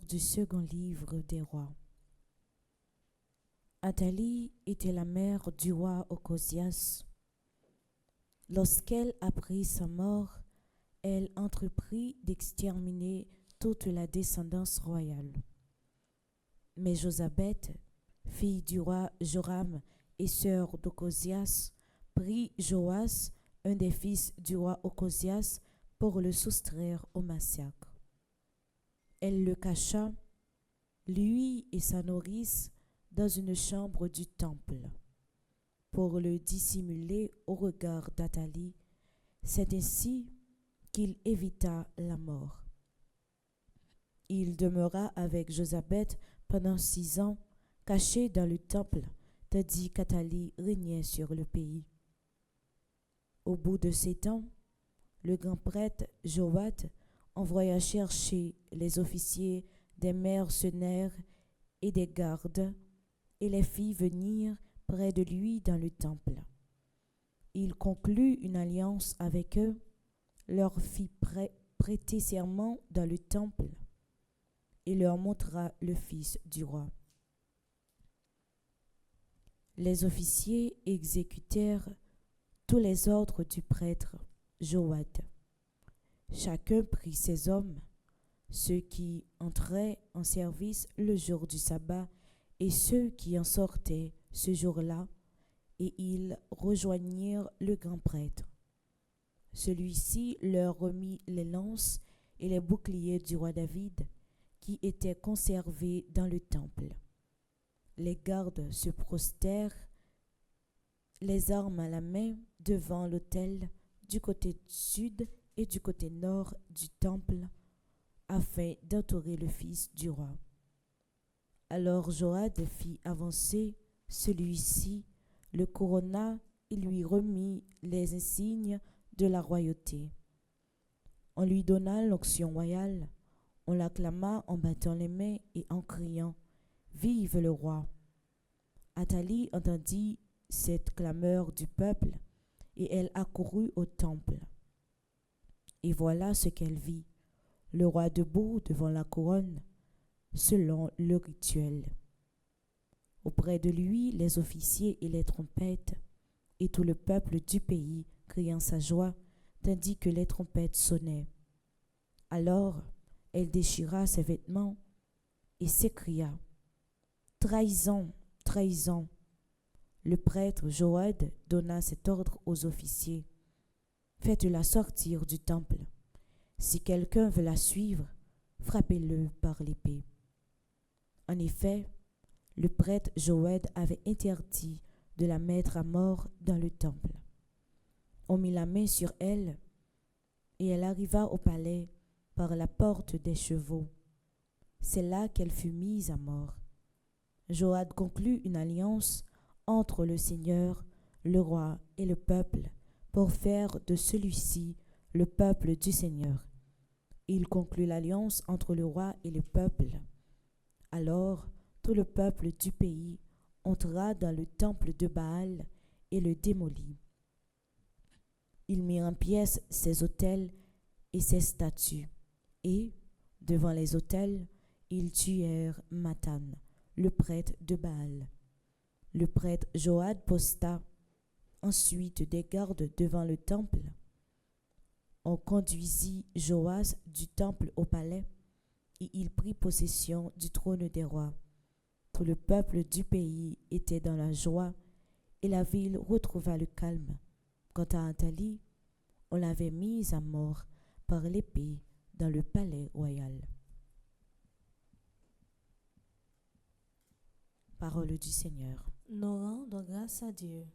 du second livre des rois. Athalie était la mère du roi Ocosias. Lorsqu'elle apprit sa mort, elle entreprit d'exterminer toute la descendance royale. Mais Josabeth, fille du roi Joram et sœur d'Ocosias, prit Joas, un des fils du roi Ocosias, pour le soustraire au massacre. Elle le cacha, lui et sa nourrice, dans une chambre du temple. Pour le dissimuler au regard d'Athalie, c'est ainsi qu'il évita la mort. Il demeura avec Josabeth pendant 6 ans, caché dans le temple, tandis qu'Athalie régnait sur le pays. Au bout de 7 ans, le grand prêtre Joab envoya chercher les officiers des mercenaires et des gardes et les fit venir près de lui dans le temple. Il conclut une alliance avec eux, leur fit prêter serment dans le temple et leur montra le fils du roi. Les officiers exécutèrent tous les ordres du prêtre Joab. Chacun prit ses hommes, ceux qui entraient en service le jour du sabbat et ceux qui en sortaient ce jour-là, et ils rejoignirent le grand prêtre. Celui-ci leur remit les lances et les boucliers du roi David, qui étaient conservés dans le temple. Les gardes se prostèrent, les armes à la main, devant l'autel du côté sud et du côté nord du temple, afin d'entourer le fils du roi. Alors Joab fit avancer celui-ci, le couronna et lui remit les insignes de la royauté. On lui donna l'onction royale, on l'acclama en battant les mains et en criant « Vive le roi !» Athalie entendit cette clameur du peuple et elle accourut au temple. Et voilà ce qu'elle vit, le roi debout devant la couronne, selon le rituel. Auprès de lui, les officiers et les trompettes, et tout le peuple du pays criant sa joie, tandis que les trompettes sonnaient. Alors, elle déchira ses vêtements et s'écria « Trahison, trahison !» Le prêtre Joab donna cet ordre aux officiers « Faites-la sortir du temple. Si quelqu'un veut la suivre, frappez-le par l'épée. » En effet, le prêtre Joab avait interdit de la mettre à mort dans le temple. On mit la main sur elle et elle arriva au palais par la porte des chevaux. C'est là qu'elle fut mise à mort. Joab conclut une alliance entre le Seigneur, le roi et le peuple pour faire de celui-ci le peuple du Seigneur. Il conclut l'alliance entre le roi et le peuple. Alors, tout le peuple du pays entra dans le temple de Baal et le démolit. Ils mirent en pièces ses autels et ses statues, et, devant les autels, ils tuèrent Mathan, le prêtre de Baal. Le prêtre Joab posta ensuite des gardes devant le temple. On conduisit Joas du temple au palais, et il prit possession du trône des rois. Tout le peuple du pays était dans la joie, et la ville retrouva le calme. Quant à Athalie, on l'avait mise à mort par l'épée dans le palais royal. Parole du Seigneur. Nous rendons grâce à Dieu.